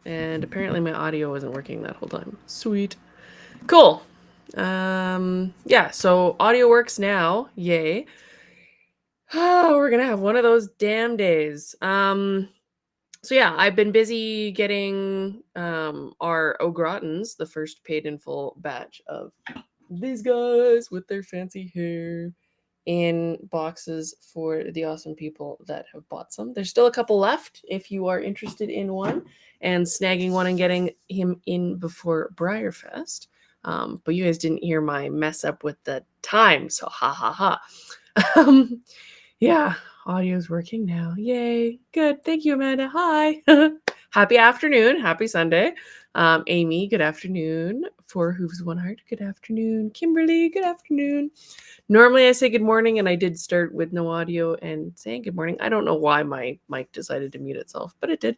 And apparently my audio wasn't working that whole time. Sweet. Cool. Yeah, so audio works now. Yay. Oh, we're gonna have one of those damn days. So yeah, I've been busy getting our Au Gratins, the first paid in full batch of these guys with their fancy hair, in boxes for the awesome people that have bought some. There's still a couple left if you are interested in one and snagging one and getting him in before Briarfest. But you guys didn't hear my mess up with the time, so ha ha ha. Yeah, audio's working now. Yay. Good. Thank you, Amanda. Hi. Happy afternoon. Happy Sunday. Amy, good afternoon. For Hooves One Heart, good afternoon. Kimberly, good afternoon. Normally I say good morning, and I did start with no audio and saying good morning. I don't know why my mic decided to mute itself, but it did.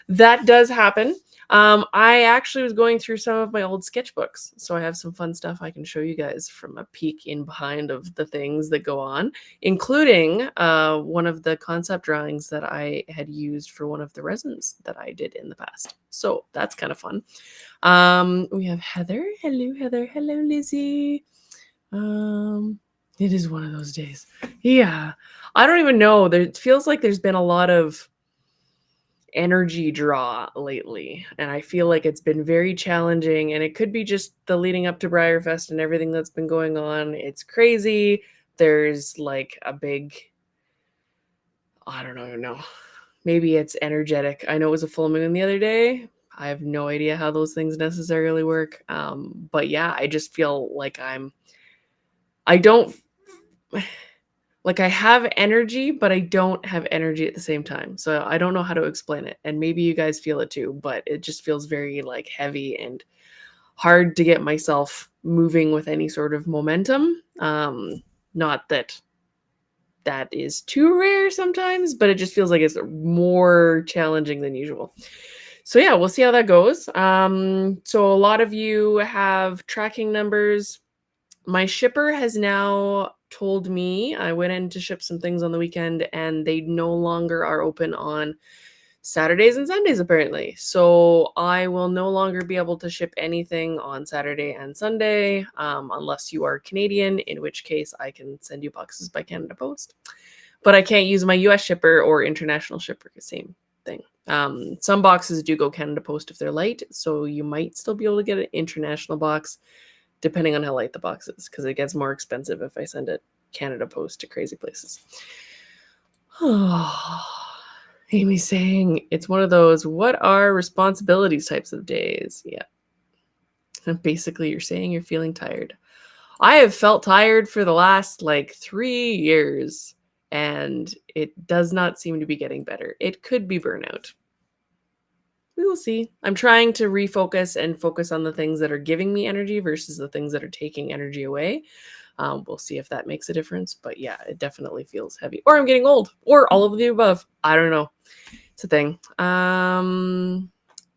That does happen. I actually was going through some of my old sketchbooks, so I have some fun stuff I can show you guys from a peek in behind of the things that go on, including one of the concept drawings that I had used for one of the resins that I did in the past. So that's kind of fun. We have Heather. Hello, Heather. Hello, Lizzie. It is one of those days. Yeah. I don't even know. It feels like there's been a lot of energy draw lately, and I feel like it's been very challenging, and it could be just the leading up to Briarfest and everything that's been going on. It's crazy. There's like a big, I don't know, maybe it's energetic. I know it was a full moon the other day. I have no idea how those things necessarily work. But yeah, I just feel like I don't like I have energy, but I don't have energy at the same time. So I don't know how to explain it. And maybe you guys feel it too, but it just feels very like heavy and hard to get myself moving with any sort of momentum. Not that that is too rare sometimes, but it just feels like it's more challenging than usual. So yeah, we'll see how that goes. So a lot of you have tracking numbers. My shipper has now told me, I went in to ship some things on the weekend, and they no longer are open on Saturdays and Sundays apparently. So I will no longer be able to ship anything on Saturday and Sunday, unless you are Canadian, in which case I can send you boxes by Canada Post. But I can't use my US shipper or international shipper, same thing. Some boxes do go Canada Post if they're light, so you might still be able to get an international box depending on how light the box is, because it gets more expensive if I send it Canada Post to crazy places. Amy's saying it's one of those, what are responsibilities types of days? Yeah. And basically, you're saying you're feeling tired. I have felt tired for the last like 3 years, and it does not seem to be getting better. It could be burnout. We will see. I'm trying to refocus and focus on the things that are giving me energy versus the things that are taking energy away. We'll see if that makes a difference. But yeah, it definitely feels heavy. Or I'm getting old. Or all of the above. I don't know. It's a thing.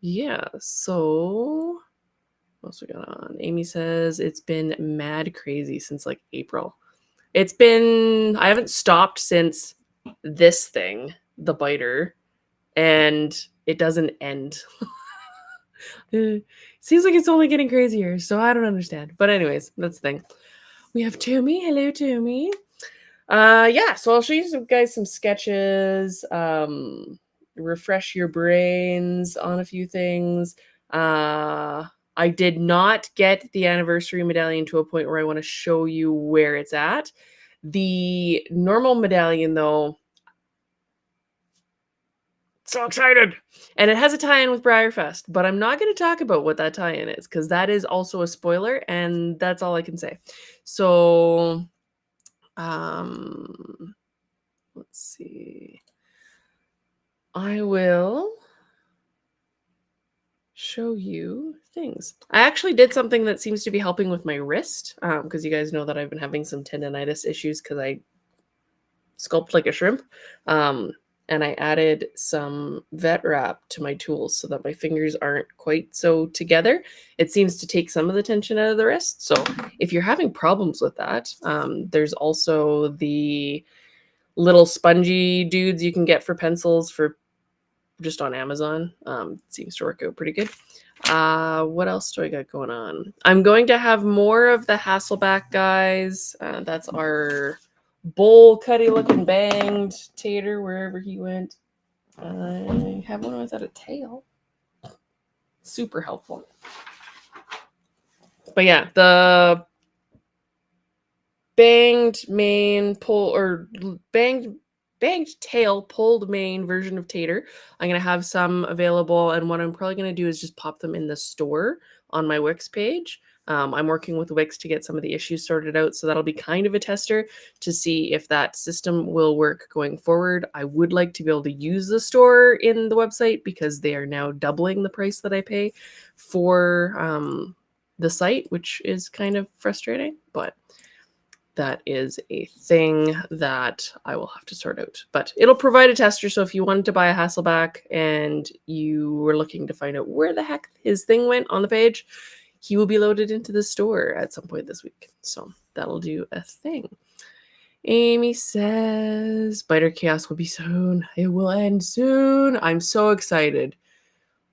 Yeah, so what else we got on? Amy says it's been mad crazy since like April. I haven't stopped since this thing, the biter, and it doesn't end. It seems like it's only getting crazier, so I don't understand. But anyways, that's the thing. We have Toomey. Hello, Toomey. Yeah, so I'll show you guys some sketches, refresh your brains on a few things. I did not get the anniversary medallion to a point where I want to show you where it's at. The normal medallion, though, so excited! And it has a tie-in with Briarfest, but I'm not going to talk about what that tie-in is, because that is also a spoiler, and that's all I can say. So, let's see. I will show you things. I actually did something that seems to be helping with my wrist, because you guys know that I've been having some tendonitis issues because I sculpt like a shrimp. And I added some vet wrap to my tools so that my fingers aren't quite so together. It seems to take some of the tension out of the wrist. So if you're having problems with that, there's also the little spongy dudes you can get for pencils for just on Amazon. Seems to work out pretty good. What else do I got going on? I'm going to have more of the Hasselback guys. That's our bowl cutty looking banged tater wherever he went. I have one without a tail. Super helpful. But yeah, the banged mane pull or banged tail pulled mane version of tater. I'm going to have some available, and what I'm probably going to do is just pop them in the store on my Wix page. I'm working with Wix to get some of the issues sorted out, so that'll be kind of a tester to see if that system will work going forward. I would like to be able to use the store in the website because they are now doubling the price that I pay for the site, which is kind of frustrating, but that is a thing that I will have to sort out. But it'll provide a tester, so if you wanted to buy a Hasselback and you were looking to find out where the heck his thing went on the page, he will be loaded into the store at some point this week. So that'll do a thing. Amy says, Biter Chaos will be soon. It will end soon. I'm so excited.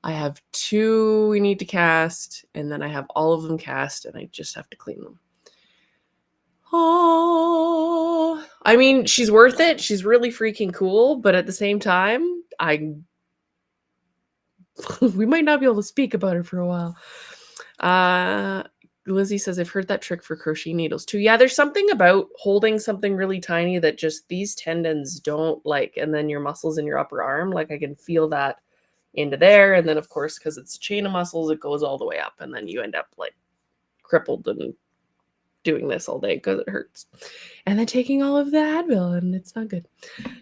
I have 2 we need to cast, and then I have all of them cast, and I just have to clean them. Oh, I mean, she's worth it. She's really freaking cool, but at the same time, we might not be able to speak about her for a while. Lizzie says, I've heard that trick for crochet needles too. Yeah, there's something about holding something really tiny that just these tendons don't like, and then your muscles in your upper arm, like I can feel that into there, and then of course, because it's a chain of muscles, it goes all the way up, and then you end up like crippled and doing this all day because it hurts. And then taking all of the Advil, and it's not good.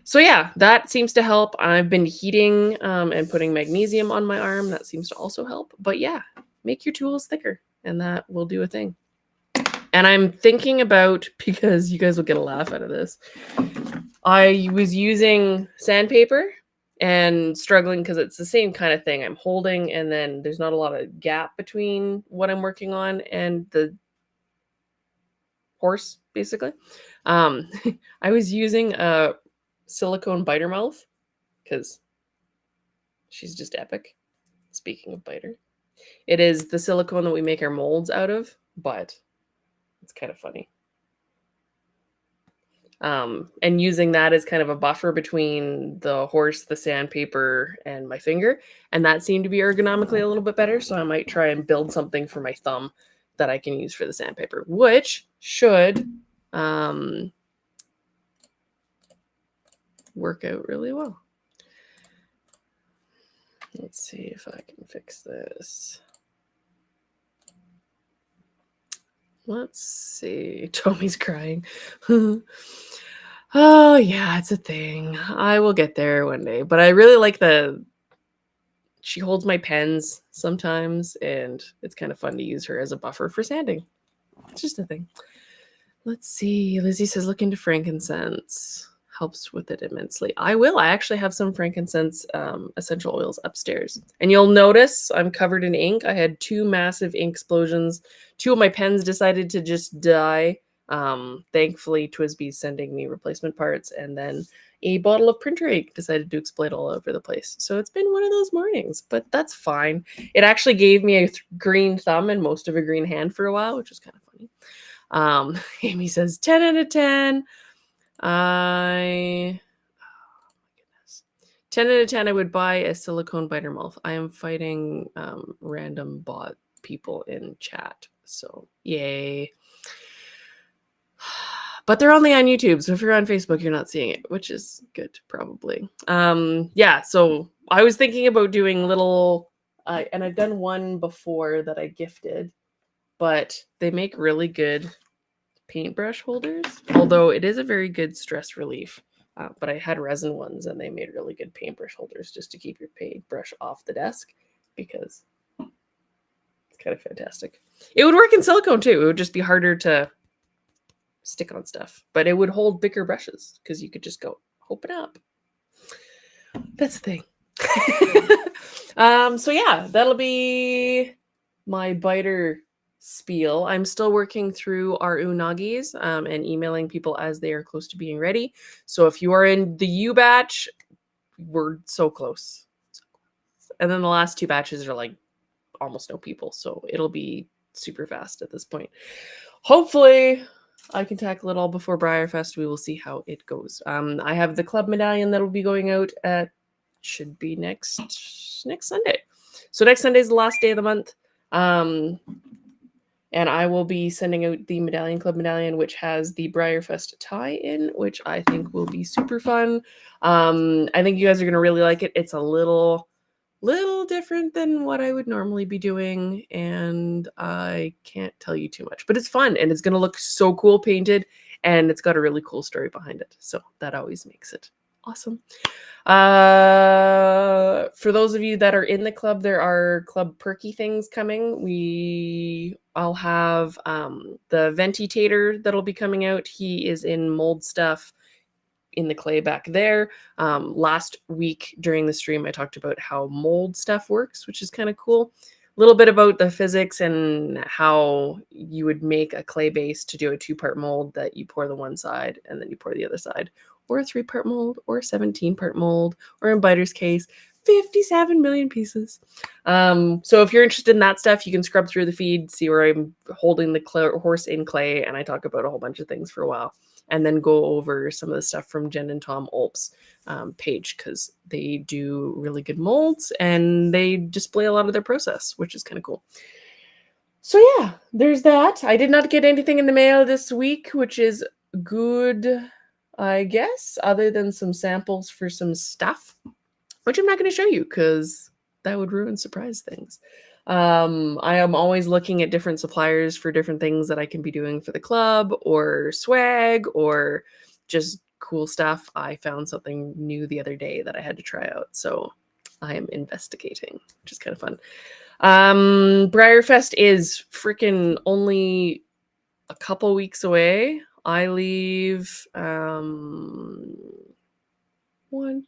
So yeah, that seems to help. I've been heating and putting magnesium on my arm. That seems to also help. But yeah, make your tools thicker, and that will do a thing. And I'm thinking about, because you guys will get a laugh out of this, I was using sandpaper and struggling because it's the same kind of thing. I'm holding, and then there's not a lot of gap between what I'm working on and the horse, basically. I was using a silicone biter mouth because she's just epic. Speaking of biter, it is the silicone that we make our molds out of, but it's kind of funny. And using that as kind of a buffer between the horse, the sandpaper, and my finger. And that seemed to be ergonomically a little bit better. So I might try and build something for my thumb that I can use for the sandpaper, which should work out really well. Let's see if I can fix this. Let's see. Tommy's crying. Oh, yeah, it's a thing. I will get there one day. But I really like she holds my pens sometimes, and it's kind of fun to use her as a buffer for sanding. It's just a thing. Let's see. Lizzie says, look into frankincense. Helps with it immensely. I will. I actually have some frankincense essential oils upstairs. And you'll notice I'm covered in ink. I had 2 massive ink explosions. 2 of my pens decided to just die. Thankfully, TWSBI's sending me replacement parts. And then a bottle of printer ink decided to explode all over the place. So it's been one of those mornings, but that's fine. It actually gave me a green thumb and most of a green hand for a while, which was kind of funny. Amy says 10 out of 10. Oh my goodness. 10 out of 10, I would buy a silicone biter mouth. I am fighting random bot people in chat. So yay. But they're only on YouTube. So if you're on Facebook, you're not seeing it, which is good, probably. Yeah, so I was thinking about doing little, and I've done one before that I gifted, but they make really good paintbrush holders, although it is a very good stress relief. But I had resin ones, and they made really good paintbrush holders just to keep your paintbrush off the desk, because it's kind of fantastic. It would work in silicone too. It would just be harder to stick on stuff, but it would hold bigger brushes because you could just go open up. That's the thing. So yeah, that'll be my biter spiel. I'm still working through our unagis and emailing people as they are close to being ready. So if you are in the U batch, we're so close. And then the last 2 batches are like almost no people. So it'll be super fast at this point. Hopefully I can tackle it all before Briarfest. We will see how it goes. I have the club medallion that will be going out at, should be next Sunday. So next Sunday is the last day of the month. And I will be sending out the Medallion Club medallion, which has the Briarfest tie-in, which I think will be super fun. I think you guys are going to really like it. It's a little different than what I would normally be doing, and I can't tell you too much. But it's fun, and it's going to look so cool painted, and it's got a really cool story behind it. So that always makes it awesome. For those of you that are in the club, there are club perky things coming. I'll have the Ventitator that'll be coming out. He is in mold stuff in the clay back there. Last week during the stream, I talked about how mold stuff works, which is kind of cool. A little bit about the physics and how you would make a clay base to do a 2-part mold that you pour the one side and then you pour the other side, or a 3-part mold, or a 17-part mold, or in Biter's case, 57 million pieces. So if you're interested in that stuff, you can scrub through the feed, see where I'm holding the horse in clay, and I talk about a whole bunch of things for a while, and then go over some of the stuff from Jen and Tom Olp's page, because they do really good molds and they display a lot of their process, which is kind of cool. So yeah, there's that. I did not get anything in the mail this week, which is good, I guess, other than some samples for some stuff, which I'm not going to show you because that would ruin surprise things. I am always looking at different suppliers for different things that I can be doing for the club, or swag, or just cool stuff. I found something new the other day that I had to try out, so I am investigating, which is kind of fun. Briarfest is freaking only a couple weeks away. I leave 1,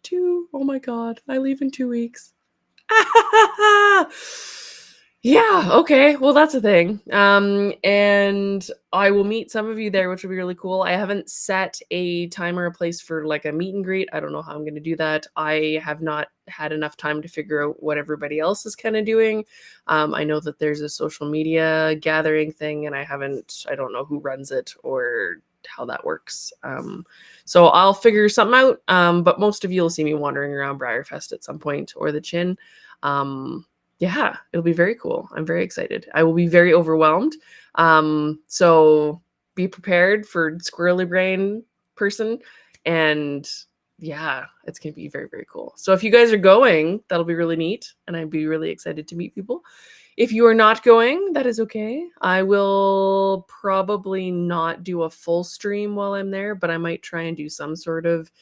2, oh my god, I leave in 2 weeks. Yeah, okay, well, that's a thing. And I will meet some of you there, which will be really cool. I haven't set a time or a place for like a meet and greet. I don't know how I'm going to do that. I have not had enough time to figure out what everybody else is kind of doing. I know that there's a social media gathering thing, and I don't know who runs it or how that works. So I'll figure something out. But most of you will see me wandering around Briarfest at some point, or the Chin. Yeah, it'll be very cool. I'm very excited. I will be very overwhelmed. So be prepared for squirrely brain person. And yeah, it's going to be very, very cool. So if you guys are going, that'll be really neat. And I'd be really excited to meet people. If you are not going, that is okay. I will probably not do a full stream while I'm there, but I might try and do some sort of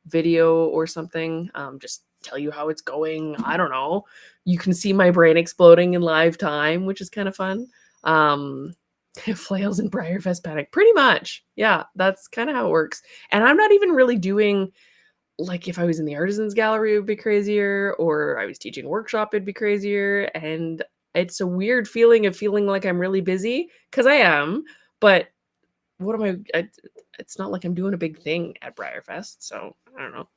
video or something. Just tell you how it's going. I don't know. You can see my brain exploding in live time, which is kind of fun. Flails and Briarfest panic. Pretty much. Yeah, that's kind of how it works. And I'm not even really doing, like, if I was in the Artisans Gallery, it would be crazier, or I was teaching a workshop, it'd be crazier. And it's a weird feeling of feeling like I'm really busy, because I am, but what am it's not like I'm doing a big thing at Briarfest, so I don't know.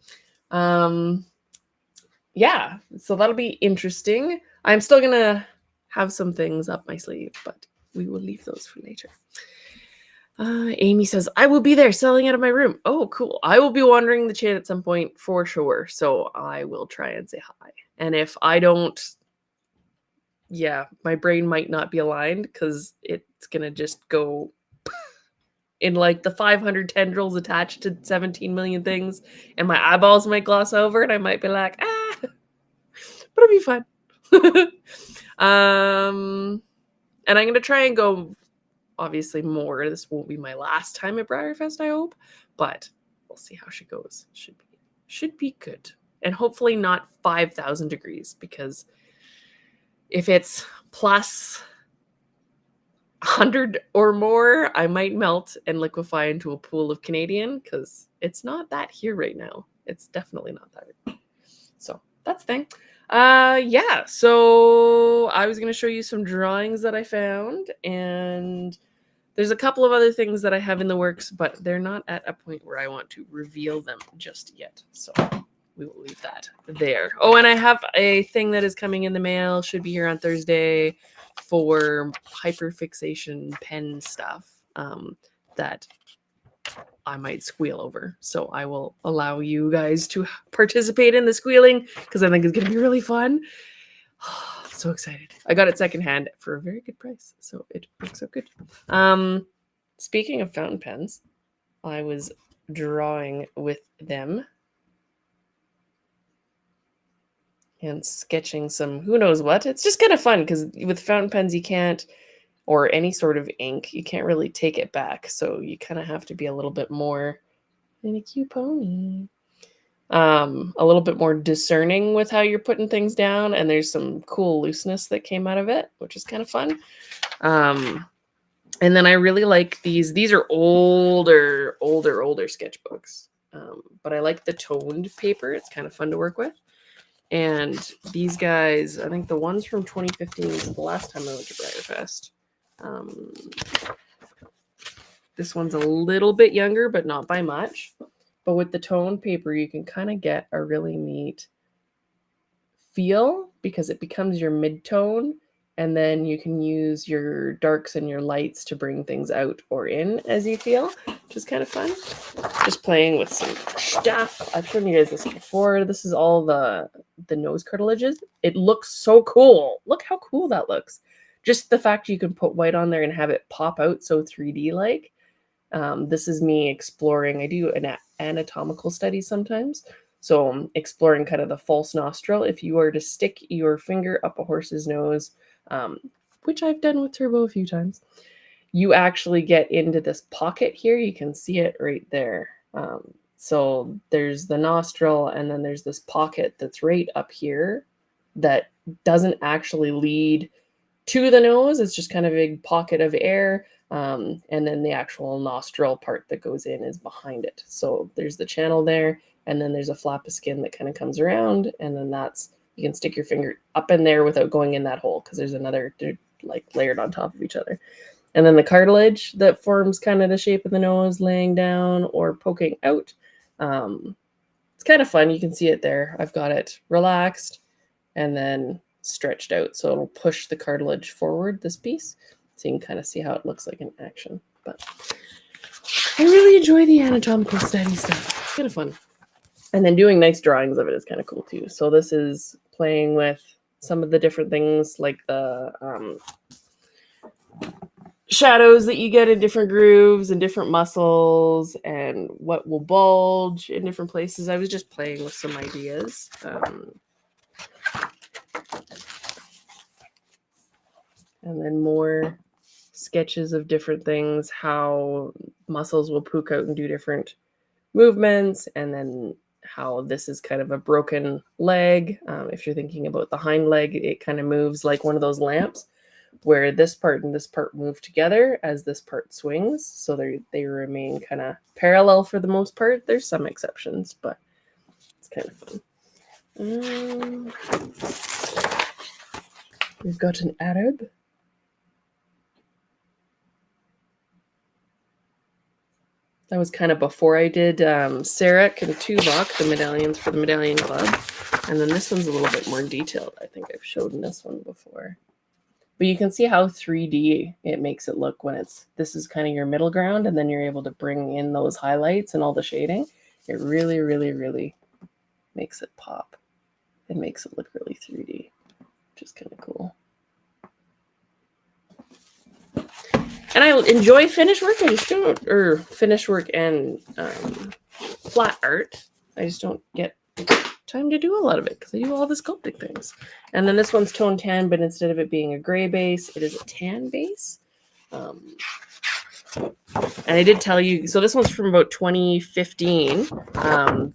Yeah, so that'll be interesting. I'm still gonna have some things up my sleeve, but we will leave those for later. Amy says, I will be there selling out of my room. Oh, cool. I will be wandering the chat at some point for sure, so I will try and say hi. And if I don't, yeah, my brain might not be aligned, because it's gonna just go in like the 500 tendrils attached to 17 million things, and my eyeballs might gloss over, and I might be like, but it'll be fun. And I'm gonna try and go, obviously, more. This won't be my last time at Briarfest, I hope, but we'll see how she goes. Should be good, and hopefully not 5,000 degrees, because if it's plus 100 or more, I might melt and liquefy into a pool of Canadian, because it's not that here right now. It's definitely not that right now. So that's the thing. Yeah, so I was going to show you some drawings that I found, and there's a couple of other things that I have in the works, but they're not at a point where I want to reveal them just yet. So we will leave that there. Oh, and I have a thing that is coming in the mail, should be here on Thursday, for hyperfixation pen stuff that I might squeal over. So I will allow you guys to participate in the squealing because I think it's going to be really fun. I'm so excited. I got it secondhand for a very good price. So it works out good. Speaking of fountain pens, I was drawing with them and sketching some who knows what. It's just kind of fun because with fountain pens you can't, or any sort of ink, you can't really take it back. So you kind of have to be a little bit more, and a cute pony, a little bit more discerning with how you're putting things down. And there's some cool looseness that came out of it, which is kind of fun. And then I really like these. These are older sketchbooks. But I like the toned paper. It's kind of fun to work with. And these guys, I think the ones from 2015 is the last time I went to Briarfest. This one's a little bit younger, but not by much. But with the toned paper, you can kind of get a really neat feel because it becomes your mid-tone. And then you can use your darks and your lights to bring things out or in as you feel, which is kind of fun. Just playing with some stuff. I've shown you guys this before. This is all the nose cartilages. It looks so cool. Look how cool that looks. Just the fact you can put white on there and have it pop out so 3D-like. This is me exploring. I do an anatomical study sometimes. So I'm exploring kind of the false nostril. If you were to stick your finger up a horse's nose, which I've done with Turbo a few times, you actually get into this pocket here. You can see it right there. So there's the nostril, and then there's this pocket that's right up here that doesn't actually lead to the nose. It's just kind of a big pocket of air. And then the actual nostril part that goes in is behind it. So there's the channel there, and then there's a flap of skin that kind of comes around, and then you can stick your finger up in there without going in that hole because there's another, they're like layered on top of each other. And then the cartilage that forms kind of the shape of the nose laying down or poking out. It's kind of fun. You can see it there. I've got it relaxed and then stretched out. So it'll push the cartilage forward, this piece. So you can kind of see how it looks like in action. But I really enjoy the anatomical study stuff. It's kind of fun. And then doing nice drawings of it is kind of cool too. So this is playing with some of the different things like the shadows that you get in different grooves and different muscles and what will bulge in different places. I was just playing with some ideas. And then more sketches of different things, how muscles will poke out and do different movements, and then how this is kind of a broken leg. If you're thinking about the hind leg, it kind of moves like one of those lamps where this part and this part move together as this part swings. So they remain kind of parallel for the most part. There's some exceptions, but it's kind of fun. We've got an Arab. That was kind of before I did Sarek and Tuvok, the medallions for the Medallion Club. And then this one's a little bit more detailed. I think I've showed in this one before. But you can see how 3D it makes it look when this is kind of your middle ground, and then you're able to bring in those highlights and all the shading. It really, really, really makes it pop. It makes it look really 3D, which is kind of cool. And I enjoy finish work. I just don't, or finish work and flat art. I just don't get time to do a lot of it because I do all the sculpting things. And then this one's tone tan, but instead of it being a gray base, it is a tan base. And I did tell you, so this one's from about 2015.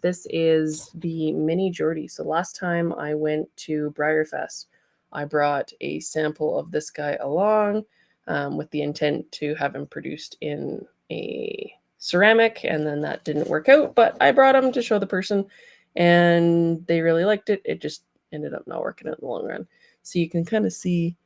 This is the Mini Geordie. So last time I went to Briarfest, I brought a sample of this guy along. With the intent to have him produced in a ceramic, and then that didn't work out, but I brought him to show the person and they really liked it. It just ended up not working out in the long run. So you can kind of see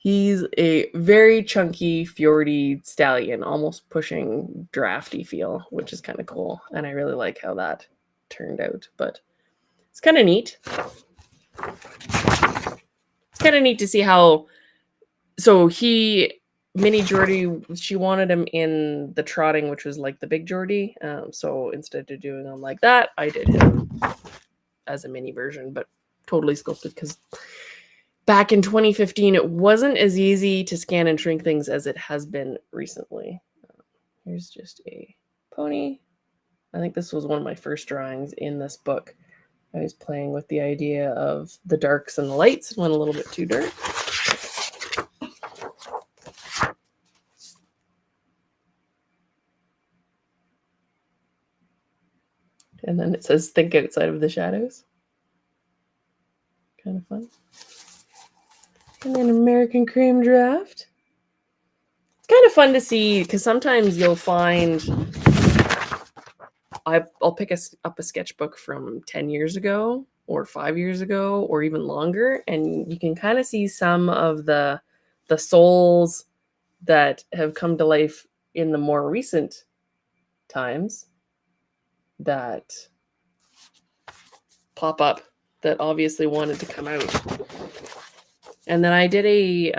He's a very chunky, fjordy stallion, almost pushing drafty feel, which is kind of cool. And I really like how that turned out. But it's kind of neat. It's kind of neat to see how. So Mini Geordie, she wanted him in the trotting, which was like the big Geordie. So instead of doing him like that, I did him as a mini version, but totally sculpted because back in 2015, it wasn't as easy to scan and shrink things as it has been recently. Here's just a pony. I think this was one of my first drawings in this book. I was playing with the idea of the darks and the lights. It went a little bit too dark. And then it says, think outside of the shadows. Kind of fun. And then American Cream Draft. It's kind of fun to see because sometimes you'll find I'll pick up a sketchbook from 10 years ago or 5 years ago or even longer, and you can kind of see some of the souls that have come to life in the more recent times that pop up that obviously wanted to come out. And then I did a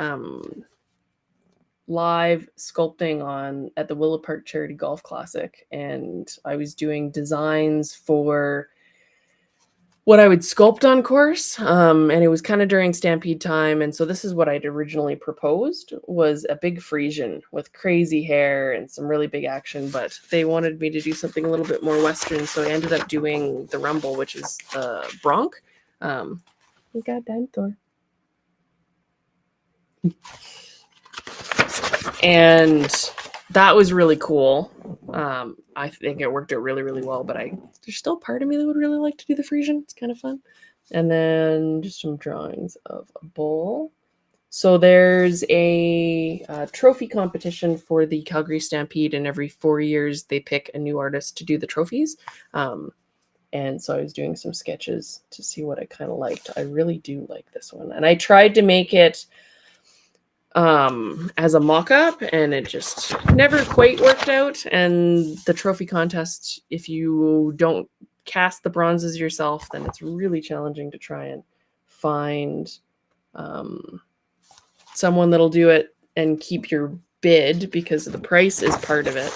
live sculpting at the Willow Park Charity Golf Classic, and I was doing designs for what I would sculpt on course, and it was kind of during Stampede time, and so this is what I'd originally proposed, was a big Frisian with crazy hair and some really big action, but they wanted me to do something a little bit more Western, so I ended up doing the Rumble, which is the Bronc. We got Dinosaur. And that was really cool. I think it worked out really, really well, but there's still part of me that would really like to do the Frisian. It's kind of fun. And then just some drawings of a bull. So there's a trophy competition for the Calgary Stampede, and every 4 years they pick a new artist to do the trophies. And so I was doing some sketches to see what I kind of liked. I really do like this one. And I tried to make it as a mock-up, and it just never quite worked out. And the trophy contest, if you don't cast the bronzes yourself, then it's really challenging to try and find someone that'll do it and keep your bid, because the price is part of it,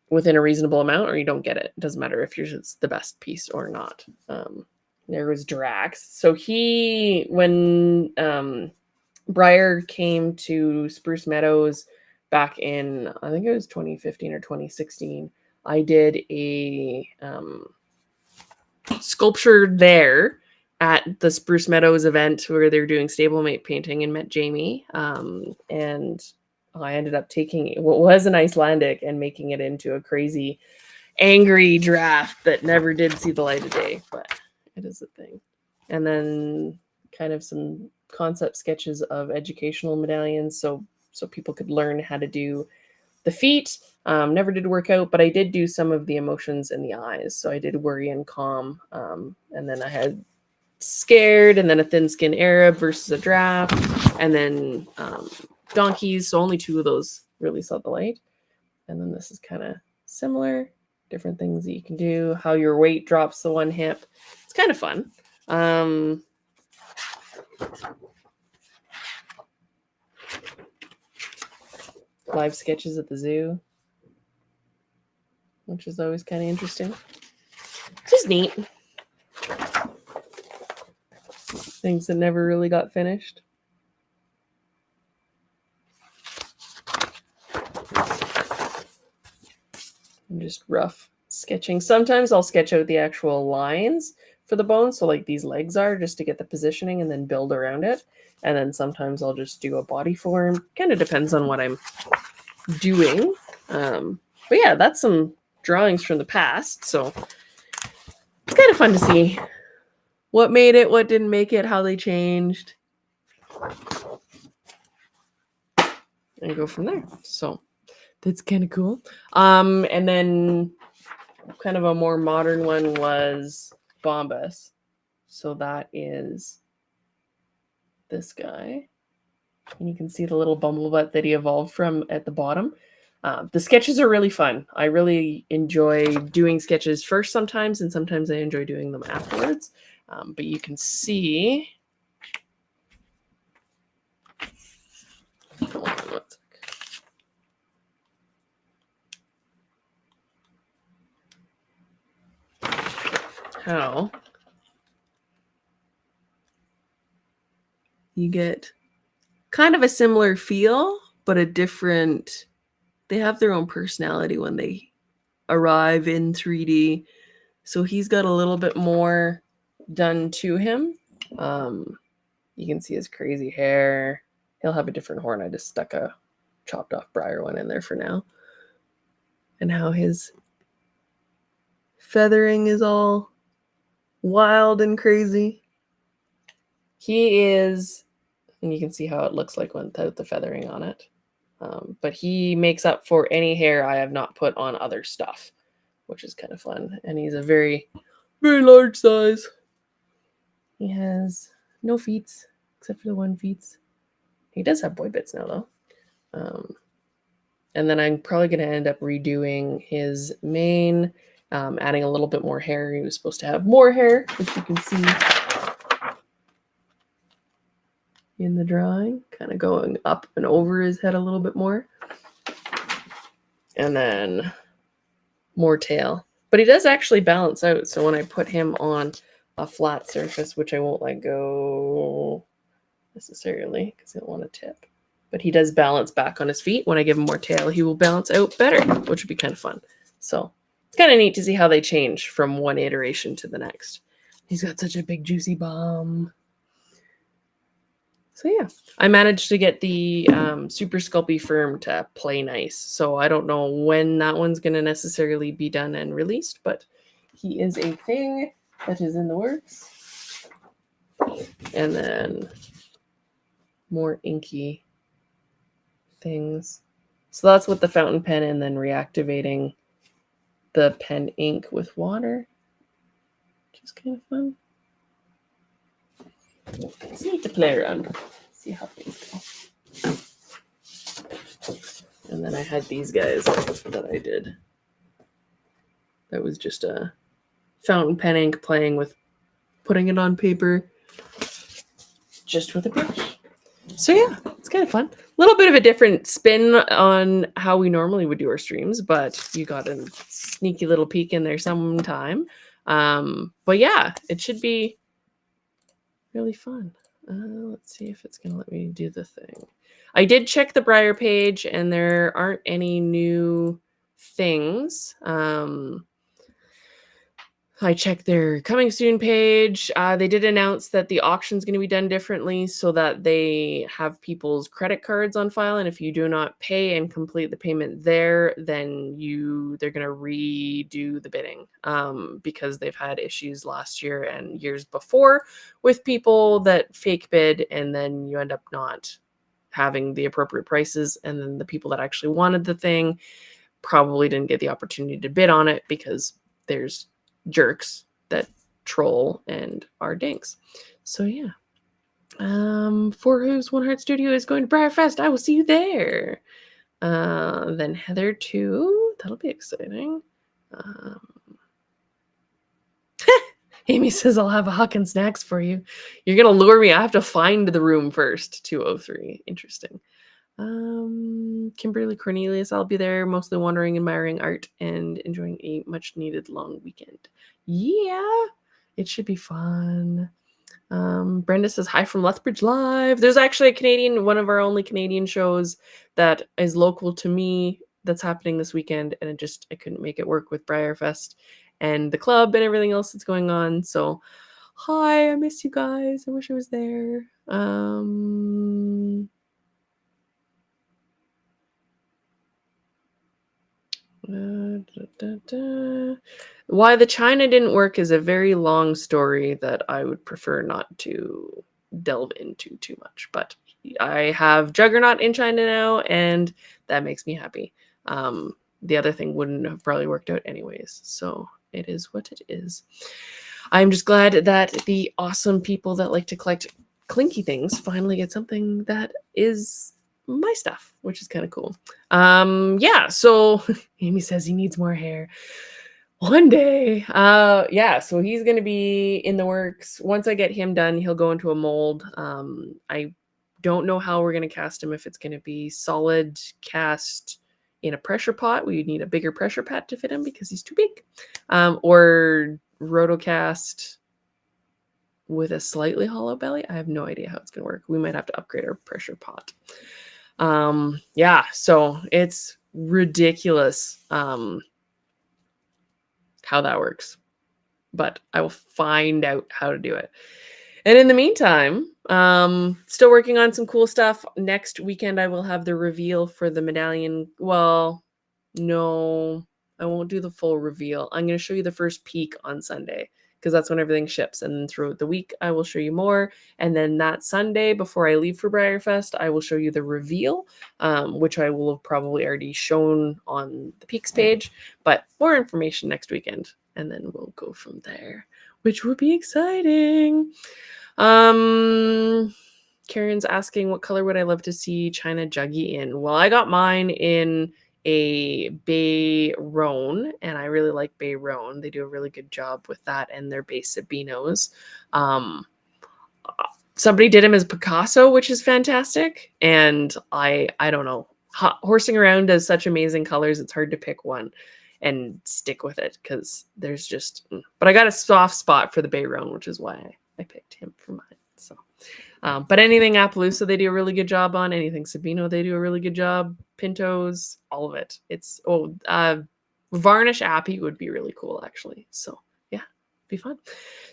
within a reasonable amount, or you don't get it. It doesn't matter if yours is the best piece or not. There was Drax. So when Briar came to Spruce Meadows back in, I think it was 2015 or 2016. I did a sculpture there at the Spruce Meadows event where they were doing stablemate painting, and met Jamie. And I ended up taking what was an Icelandic and making it into a crazy, angry draft that never did see the light of day, but it is a thing. And then kind of some concept sketches of educational medallions, so people could learn how to do the feet. Never did work out, but I did do some of the emotions in the eyes. So I did worry and calm, and then I had scared, and then a thin-skinned Arab versus a draft, and then donkeys. So only 2 of those really saw the light. And then this is kind of similar, different things that you can do, how your weight drops the one hip. It's kind of fun. Live sketches at the zoo, which is always kind of interesting. Just neat. Things that never really got finished. And just rough sketching. Sometimes I'll sketch out the actual lines for the bones, so like these legs are, just to get the positioning, and then build around it. And then sometimes I'll just do a body form. Kind of depends on what I'm doing. But yeah, that's some drawings from the past. So it's kind of fun to see what made it, what didn't make it, how they changed, and go from there. So that's kind of cool. And then kind of a more modern one was Bombas. So that is this guy. And you can see the little bumblebutt that he evolved from at the bottom. The sketches are really fun. I really enjoy doing sketches first sometimes, and sometimes I enjoy doing them afterwards. But you can see... Hold on one sec. How you get kind of a similar feel, but a different... They have their own personality when they arrive in 3D. So he's got a little bit more done to him. You can see his crazy hair. He'll have a different horn. I just stuck a chopped off briar one in there for now. And how his feathering is all wild and crazy. He is, and you can see how it looks like without the feathering on it. But he makes up for any hair I have not put on other stuff, which is kind of fun. And he's a very, very large size. He has no feet, except for the one feet. He does have boy bits now, though. And then I'm probably going to end up redoing his mane, adding a little bit more hair. He was supposed to have more hair, which you can see in the drawing, kind of going up and over his head a little bit more. And then more tail. But he does actually balance out. So when I put him on a flat surface, which I won't let go necessarily because I don't want to tip, but he does balance back on his feet. When I give him more tail, he will balance out better, which would be kind of fun. So it's kind of neat to see how they change from one iteration to the next. He's got such a big juicy bum. So yeah, I managed to get the Super Sculpey Firm to play nice. So I don't know when that one's going to necessarily be done and released, but he is a thing that is in the works. And then more inky things. So that's with the fountain pen and then reactivating the pen ink with water, which is kind of fun. It's neat to play around, see how things go. And then I had these guys that I did. That was just a fountain pen ink playing with putting it on paper just with a brush. So yeah, it's kind of fun. A little bit of a different spin on how we normally would do our streams, but you got a sneaky little peek in there sometime. But yeah, it should be really fun. Let's see if it's going to let me do the thing. I did check the Briar page, and there aren't any new things. I checked their coming soon page. They did announce that the auction is going to be done differently so that they have people's credit cards on file. And if you do not pay and complete the payment there, then they're going to redo the bidding because they've had issues last year and years before with people that fake bid, and then you end up not having the appropriate prices. And then the people that actually wanted the thing probably didn't get the opportunity to bid on it because there's jerks that troll and are dinks. So yeah. For Who's One Heart Studio is going to Briarfest. I will see you there. Then Heather too. That'll be exciting. Amy says I'll have a Huck and snacks for you. You're gonna lure me. I have to find the room first. 203. Interesting. Kimberly Cornelius, I'll be there, mostly wandering, admiring art, and enjoying a much needed long weekend. Yeah, it should be fun. Brenda says hi from Lethbridge Live. There's actually one of our only Canadian shows that is local to me that's happening this weekend, and I couldn't make it work with Briarfest and the club and everything else that's going on. So hi, I miss you guys. I wish I was there. Why the China didn't work is a very long story that I would prefer not to delve into too much, but I have Juggernaut in China now, and that makes me happy. The other thing wouldn't have probably worked out anyways, so it is what it is. I'm just glad that the awesome people that like to collect Clinky Things finally get something that is my stuff, which is kind of cool. Yeah, so Amy says he needs more hair. One day. Yeah, so he's gonna be in the works. Once I get him done, he'll go into a mold. I don't know how we're gonna cast him, if it's gonna be solid cast in a pressure pot. We need a bigger pressure pot to fit him because he's too big. Or rotocast with a slightly hollow belly. I have no idea how it's gonna work. We might have to upgrade our pressure pot. Yeah, so it's ridiculous. How that works, but I will find out how to do it. And in the meantime, still working on some cool stuff. Next weekend, I will have the reveal for the medallion. Well, no, I won't do the full reveal. I'm going to show you the first peek on Sunday because that's when everything ships. And then throughout the week, I will show you more. And then that Sunday, before I leave for Briarfest, I will show you the reveal, which I will have probably already shown on the Peaks page. But more information next weekend. And then we'll go from there, which would be exciting. Karen's asking, what color would I love to see China Juggy in? Well, I got mine in a Bay Roan, and I really like Bay Roan. They do a really good job with that and their base Sabinos. Somebody did him as Picasso, which is fantastic. And I don't know. Horsing around does such amazing colors. It's hard to pick one and stick with it because there's just. But I got a soft spot for the Bay Roan, which is why I picked him for mine. So, but anything Appaloosa, they do a really good job on. Anything Sabino, they do a really good job. Pintos, all of it. It's varnish Appy would be really cool, actually. So yeah, be fun.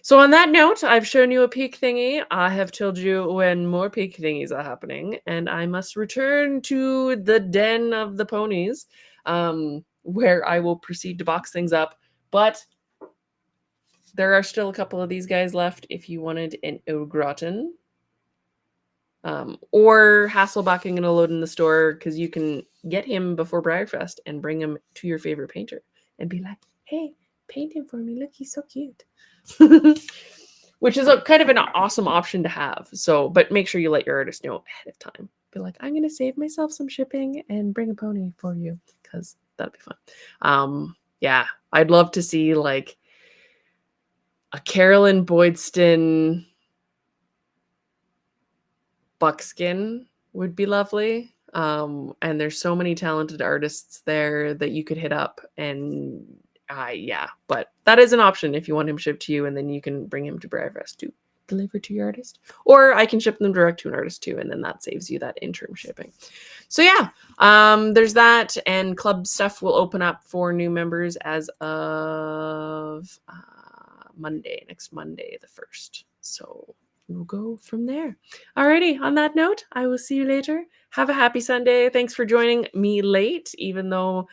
So on that note, I've shown you a peak thingy. I have told you when more peak thingies are happening, and I must return to the den of the ponies, where I will proceed to box things up. But there are still a couple of these guys left if you wanted an Ogrotten. Or Hasselbach, I'm going to load in the store because you can get him before Briarfest and bring him to your favorite painter and be like, hey, paint him for me. Look, he's so cute. Which is a kind of an awesome option to have. So, but make sure you let your artist know ahead of time. Be like, I'm going to save myself some shipping and bring a pony for you because that'd be fun. Yeah, I'd love to see like a Carolyn Boydston buckskin would be lovely. And there's so many talented artists there that you could hit up. And yeah, but that is an option if you want him shipped to you, and then you can bring him to Briarfest to deliver to your artist. Or I can ship them direct to an artist too, and then that saves you that interim shipping. So yeah, there's that, and club stuff will open up for new members as of next Monday, the 1st. So we'll go from there. Alrighty, on that note, I will see you later. Have a happy Sunday. Thanks for joining me late, even though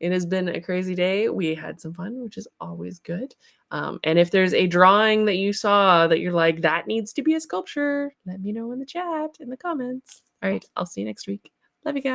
it has been a crazy day. We had some fun, which is always good. And if there's a drawing that you saw that you're like, that needs to be a sculpture, let me know in the chat, in the comments. All right, I'll see you next week. Love you guys.